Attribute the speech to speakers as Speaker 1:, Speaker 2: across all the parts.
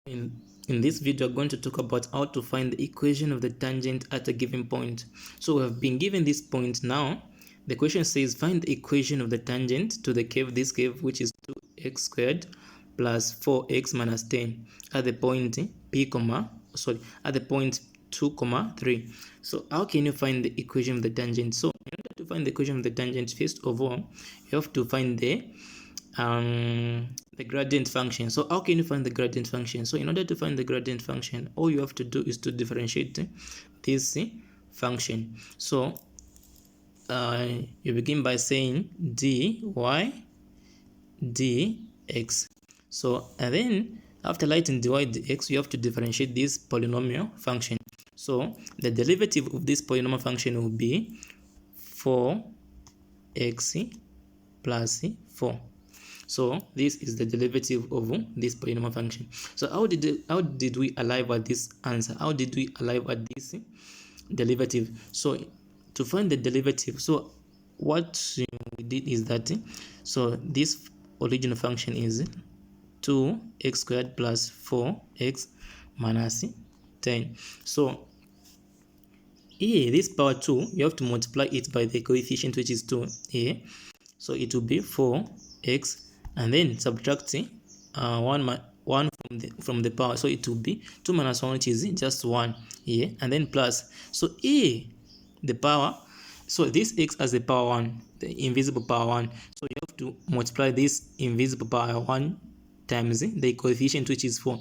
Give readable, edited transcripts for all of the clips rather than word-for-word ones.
Speaker 1: In this video, I'm going to talk about how to find the equation of the tangent at a given point. So we have been given this point now. The question says find the equation of the tangent to the curve, this curve, which is 2x squared plus 4x minus 10 at the point at the point 2, 3. So how can you find the equation of the tangent? So in order to find the equation of the tangent, first of all, you have to find the gradient function. So how can you find the gradient function? So in order to find the gradient function, all you have to do is to differentiate this function. So you begin by saying dy dx. So and then after writing dy dx, you have to differentiate this polynomial function. So the derivative of this polynomial function will be 4x plus 4. So this is the derivative of this polynomial function. So how did we arrive at this answer? How did we arrive at this derivative? So to find the derivative, so what we did is that, so this original function is 2x squared plus 4x minus 10. So here, this power 2, you have to multiply it by the coefficient, which is 2 here. So it will be 4x, and then subtract 1 from the power. So it will be 2 minus 1, which is just 1 here, and then plus. So a the power, so this x as the power 1, the invisible power 1. So you have to multiply this invisible power 1 times the coefficient, which is 4.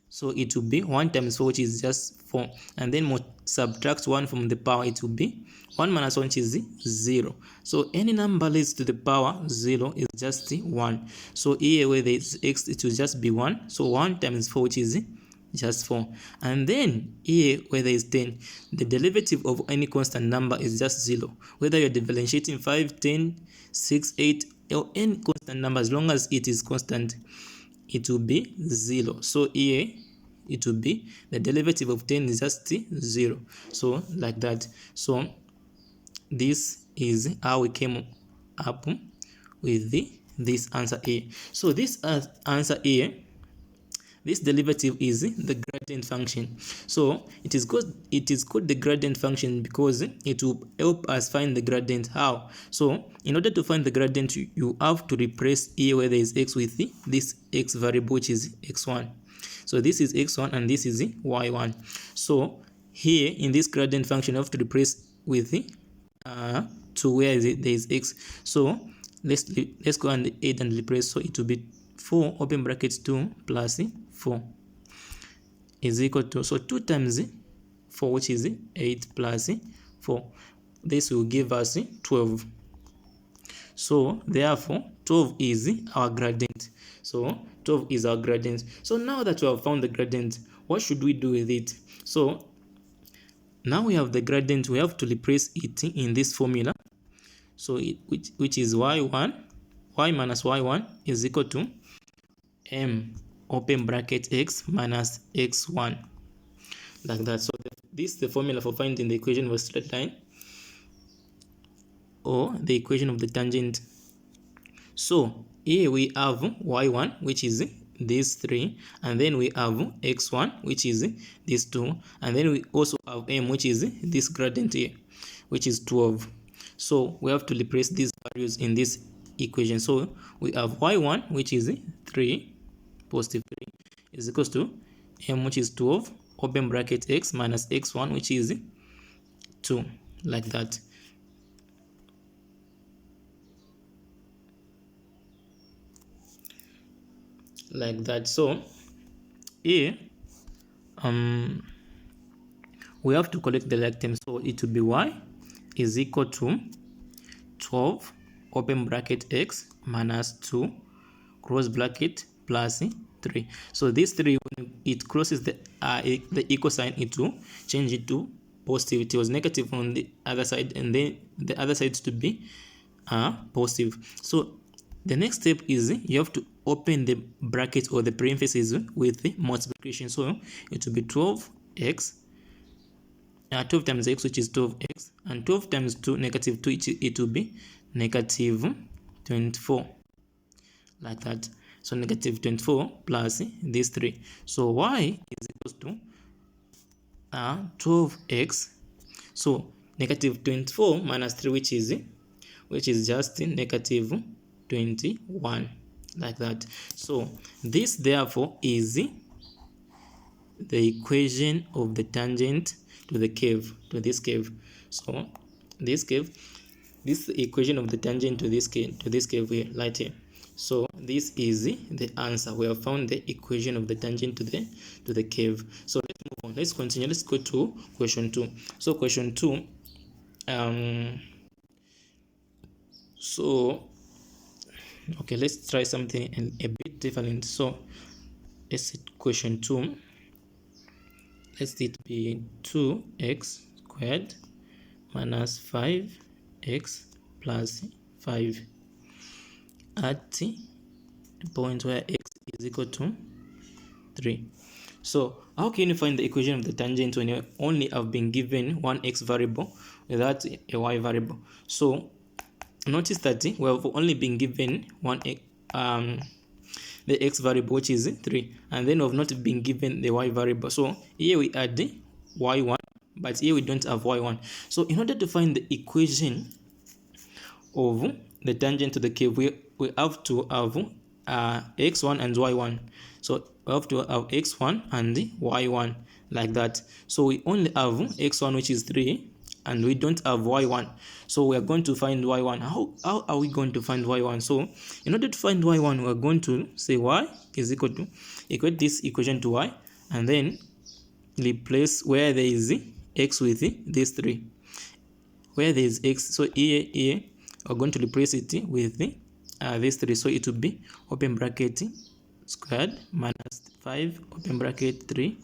Speaker 1: So it will be 1 times 4, which is just 4, and then subtract 1 from the power. It will be 1 minus 1, which is 0. So any number raised to the power 0 is just 1. So here where there is x, it will just be 1. So 1 times 4, which is just 4. And then here where there is 10, the derivative of any constant number is just 0. Whether you're differentiating 5, 10, 6, 8, or any constant number, as long as it is constant, it will be 0. So here it will be the derivative of 10 is just 0. So like that. So this is how we came up with this answer A. So this answer A, this derivative is the gradient function. So it is called the gradient function because it will help us find the gradient. How? So in order to find the gradient, you have to replace here where there is x with this x variable, which is x1. So this is x1 and this is y1. So here in this gradient function, you have to replace with to where is it there is x. So let's go and add and replace. So it will be 4 open brackets 2 plus 4 is equal to, so 2 times 4, which is 8 plus 4. This will give us 12. So therefore 12 is our gradient. So 12 is our gradient. So now that we have found the gradient, what should we do with it? So now we have the gradient, we have to replace it in this formula. So which is y minus y1 is equal to m open bracket x minus x1, like that. So this is the formula for finding the equation of a straight line or the equation of the tangent. So here we have y1, which is this 3, and then we have x1, which is this 2, and then we also have m, which is this gradient here, which is 12. So we have to replace these values in this equation. So we have y1, which is 3, positive 3, is equals to m, which is 12, open bracket x minus x1, which is 2, like that. Like that. So here we have to collect the like term. So it will be y is equal to 12 open bracket x minus 2 close bracket plus 3. So this 3, when it crosses the equal sign, it will change it to positive. It was negative on the other side, and then the other side to be positive. So the next step is you have to open the bracket or the parentheses with the multiplication. So it will be 12x, 12 times x, which is 12x, and 12 times 2, negative 2, it will be negative 24, like that. So negative 24 plus these 3. So y is equals to 12x. So negative 24 minus 3, which is just negative 21, like that. So this therefore is the equation of the tangent to the curve, to this curve. So this curve, this is the equation of the tangent to this curve here, right here. So this is the answer. We have found the equation of the tangent to the curve. So let's move on. Let's continue. Let's go to question 2. So question 2, so okay, let's try something a bit different. So let's set question 2. Let it be 2x squared minus 5x plus 5 at the point where x is equal to 3. So how can you find the equation of the tangent when you only have been given one x variable without a y variable? So notice that we have only been given the x variable, which is 3, and then we have not been given the y variable. So here we add y1, but here we don't have y1. So in order to find the equation of the tangent to the curve, we have to have x1 and y1. So we have to have x1 and y1, like that. So we only have x1, which is 3, and we don't have y1. So we are going to find y1. How are we going to find y1? So in order to find y1, we are going to say y is equal to equate this equation to y, and then replace where there is x with these 3. Where there is x, so here we're going to replace it with these 3. So it will be open bracket squared minus 5 open bracket 3,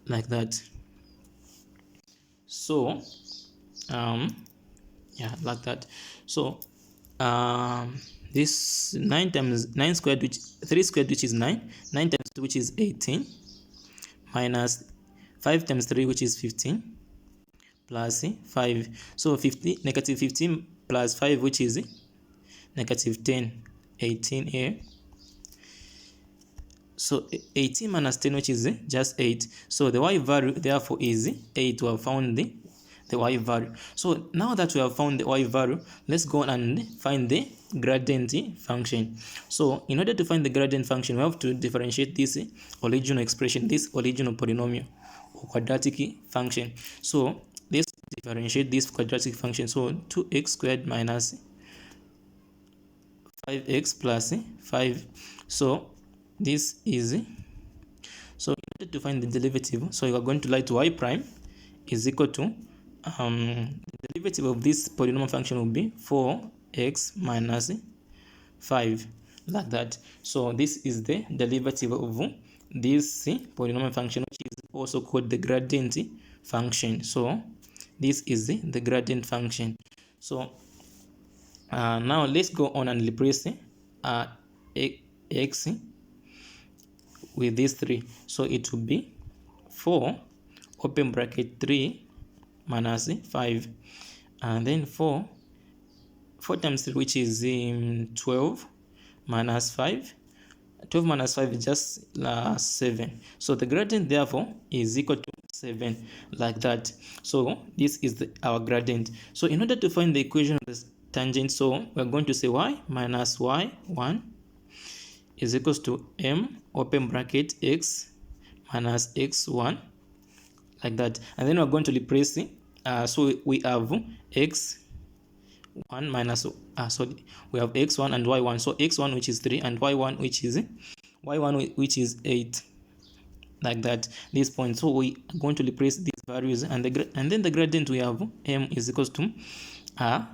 Speaker 1: like that. So yeah, like that. So this 9 times 9 squared, which 3 squared, which is 9 times 2, which is 18, minus 5 times 3, which is 15, plus 5. So 50, negative 15 plus 5, which is negative 10, 18 here. So 18 minus 10, which is just 8. So the y value therefore is 8. We have found the y value. So now that we have found the y value, let's go on and find the gradient function. So in order to find the gradient function, we have to differentiate this original expression, this original polynomial or quadratic function. So let's differentiate this quadratic function. So 2x squared minus 5x plus 5. So this is, so in order to find the derivative, so you are going to write y prime is equal to the derivative of this polynomial function will be 4x minus 5, like that. So this is the derivative of this polynomial function, which is also called the gradient function. So this is the gradient function. So now let's go on and replace x with these 3. So it will be 4 open bracket 3 minus 5, and then 4 times 3, which is 12, minus 5. 12 minus 5 is just 7. So the gradient therefore is equal to 7, like that. So this is our gradient. So in order to find the equation of the tangent, so we're going to say y minus y1 is equals to m open bracket x minus x1, like that. And then we're going to replace it. So we have x1 minus we have x1 and y1. So x1, which is 3, and y1, which is 8, like that, this point. So we are going to replace these values, and then the gradient we have m is equals to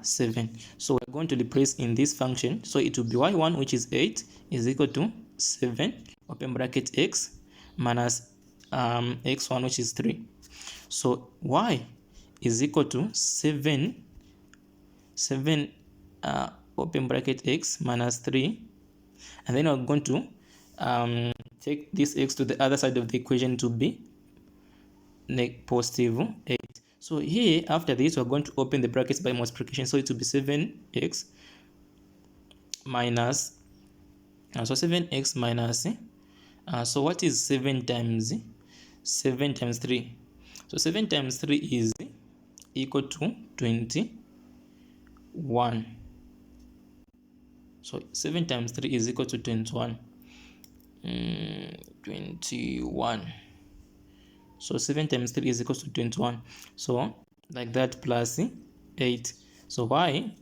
Speaker 1: 7. So we're going to replace in this function. So it will be y1, which is 8, is equal to 7 open bracket x minus x1, which is 3. So y is equal to 7 open bracket x minus 3, and then we're going to take this x to the other side of the equation to be positive 8. So here, after this, we're going to open the brackets by multiplication. So it will be 7x minus So 7x minus, so what is 7 times 3? So 7 times 3 is equal to 21. So 7 times 3 is equal to 21. 21. So 7 times 3 is equal to 21. So like that, plus 8. So y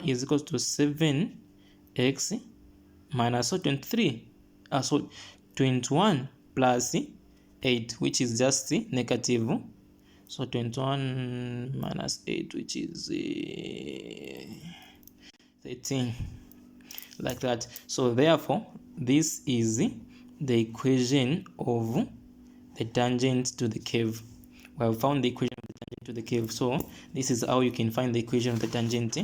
Speaker 1: is equal to 7x minus 23. So 21 plus 8, which is just negative. So 21 minus 8, which is 13, like that. So therefore, this is the equation of the tangent to the curve. We have found the equation of the tangent to the curve. So this is how you can find the equation of the tangent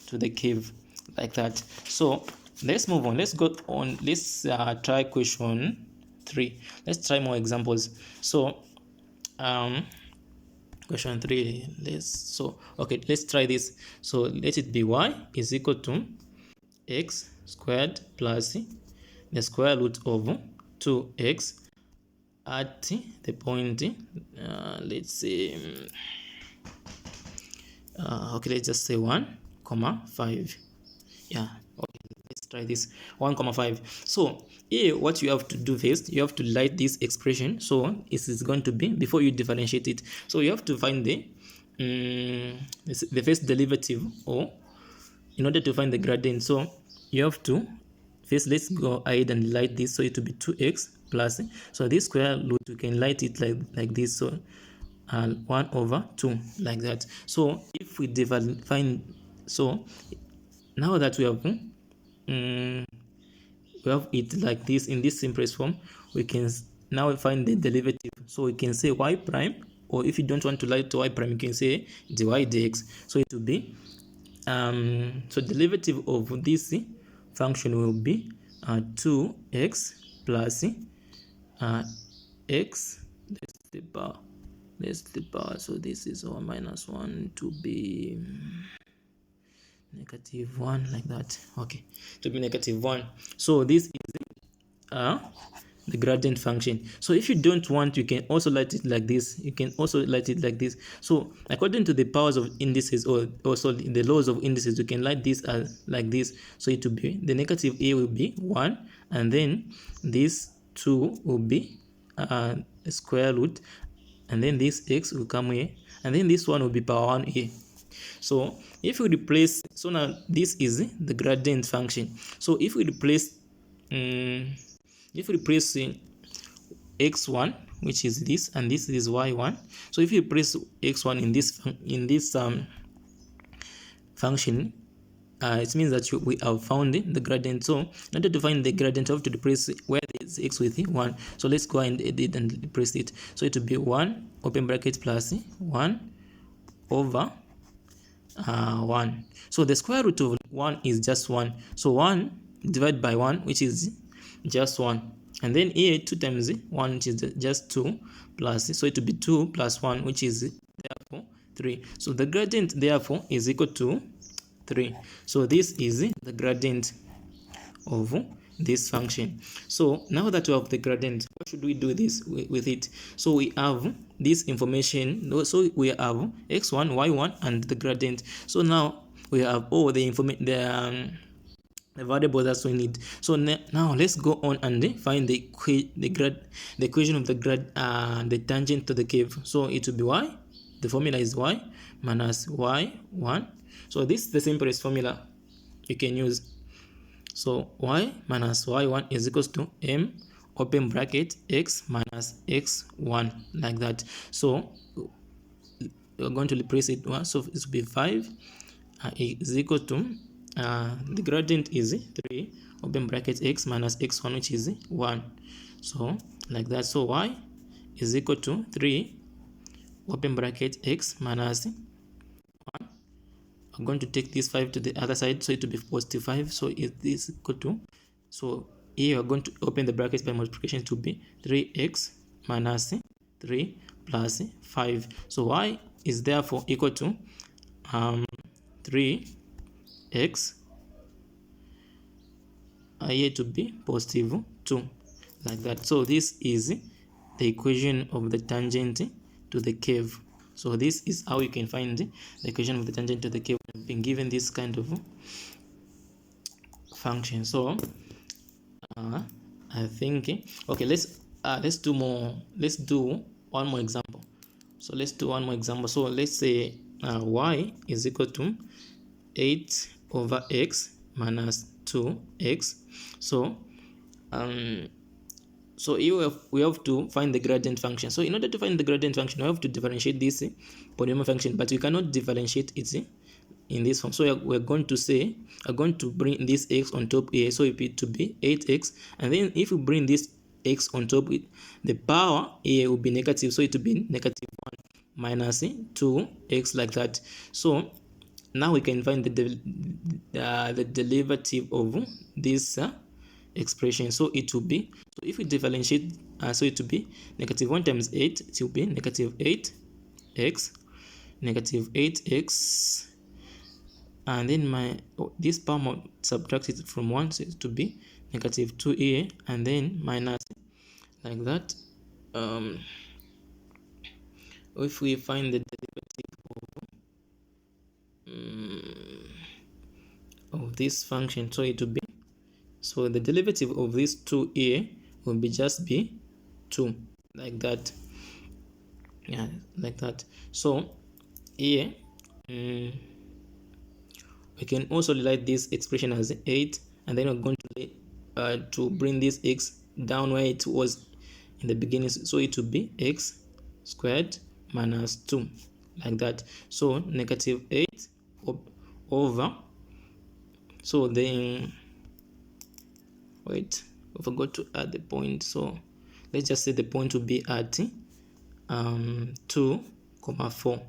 Speaker 1: to the curve, like that. So let's move on. Let's go on. Let's try question 3. Let's try more examples. So question 3, let's try this. So let it be y is equal to x squared plus the square root of 2x at the point, let's say, let's just say 1, 5. Yeah, okay, let's try this. 1, 5. So here, what you have to do first, you have to write this expression. So it is going to be, before you differentiate it, so you have to find the first derivative, or in order to find the gradient. So you have to first, let's go ahead and write this. So it will be 2x plus, so this square root, you can write it like this. So 1 over 2, like that. So if we define, so now that we have it like this, in this simplest form, we can now find the derivative. So we can say y prime, or if you don't want to write to y prime, you can say dy dx. So it will be so derivative of this function will be 2x plus x, let's the power, so this is our minus 1 to be negative 1, like that. Okay, to be negative 1. So this is the gradient function. So if you don't want, you can also write it like this. You can also write it like this. So according to the powers of indices, or also the laws of indices, you can write this as like this. So it will be, the negative a will be 1, and then this 2 will be a square root, and then this x will come here, and then this one will be power 1 here. So if we replace, so now this is the gradient function. So if we replace x1, which is this, and this is y1. So if you replace x1 in this function, it means that we have found the gradient. So in order to find the gradient, you have to replace where there is x with 1. So let's go and edit and replace it. So it will be 1 open bracket plus 1 over 1. So the square root of 1 is just 1. So 1 divided by 1, which is just 1. And then here 2 times 1, which is just 2, plus, so it will be 2 plus 1, which is therefore 3. So the gradient therefore is equal to 3. So this is the gradient of this function. So now that we have the gradient, what should we do this with it? So we have this information. So we have x1, y1, and the gradient. So now we have all the information, the variables that we need. So now let's go on and find the equation of the tangent to the curve. So it will be y. The formula is y minus y1. So this is the simplest formula you can use. So y minus y1 is equals to m open bracket x minus x1, like that. So we're going to replace it. So it will be 5 is equal to the gradient is 3 open bracket x minus x1, which is 1. So like that. So y is equal to 3 open bracket x minus 1. I'm going to take this 5 to the other side, so it will be positive 5. So it is equal to, so here we're going to open the brackets by multiplication to be 3x minus 3 plus 5. So y is therefore equal to 3x here to be positive 2, like that. So this is the equation of the tangent to the curve. So this is how you can find the equation of the tangent to the curve when being given this kind of function. So I think okay, let's do one more example. So let's do one more example. So let's say y is equal to 8 over x minus 2x. So so we have to find the gradient function. So in order to find the gradient function, we have to differentiate this polynomial function, but we cannot differentiate it in this form. So we're going to say, we're going to bring this x on top here, so it to be 8x, and then if we bring this x on top, the power here will be negative, so it will be negative 1 minus 2x, like that. So now we can find the derivative of this expression. So it will be, so if we differentiate, so it will be negative 1 times 8, it will be negative 8x, negative 8x, and then this power subtracted from 1, so it will be negative 2a, and then minus, like that. If we find the derivative of this function, so it will be, so the derivative of this 2a will be just be 2, like that. Yeah, like that. So here we can also write this expression as 8, and then we're going to bring this x down where it was in the beginning, so it will be x squared minus 2, like that. So negative 8 over, so then wait, I forgot to add the point, so let's just say the point will be at 2, 4,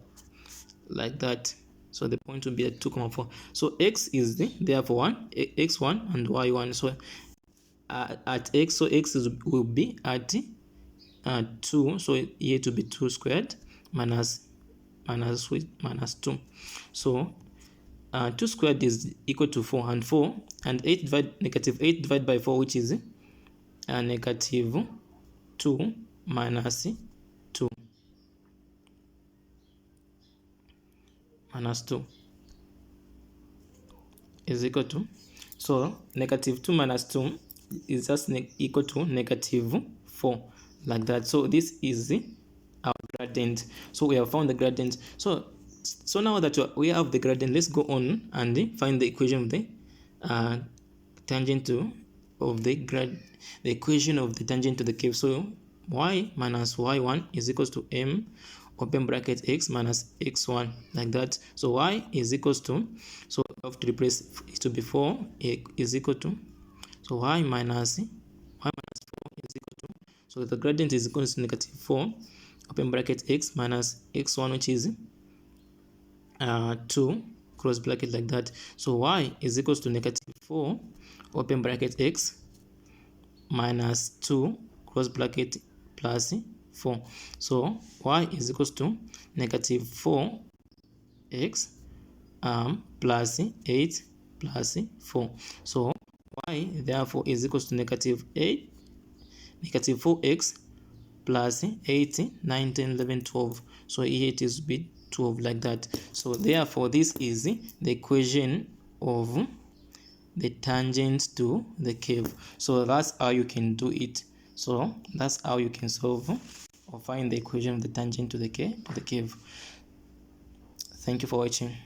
Speaker 1: like that. So the point will be at 2, 4. So x is therefore 1, x1 and y1. So at x, so x will be at 2, so here to be 2 squared minus 2. So 2 squared is equal to 4, and 4 and 8 negative 8 divided by 4, which is negative 2 minus 2 is equal to, so negative 2 minus 2 is just equal to negative 4, like that. So this is our gradient. So we have found the gradient. So now that we have the gradient, let's go on and find the equation of the tangent of the equation of the tangent to the curve. So y minus y1 is equals to m open bracket x minus x1, like that. So y is equals to, so we have to replace it to be 4 is equal to, so y minus 4 is equal to, so the gradient is equal to negative 4 open bracket x minus x1, which is 2 close bracket, like that. So y is equals to negative 4 open bracket x minus 2 close bracket plus 4. So y is equals to negative 4x plus 8 plus 4. So y therefore is equals to negative 4x plus 8, 9, 10, 11, 12. So here it is be 12, like that. So therefore this is the equation of the tangent to the curve. So that's how you can do it. So that's how you can solve or find the equation of the tangent to the curve. Thank you for watching.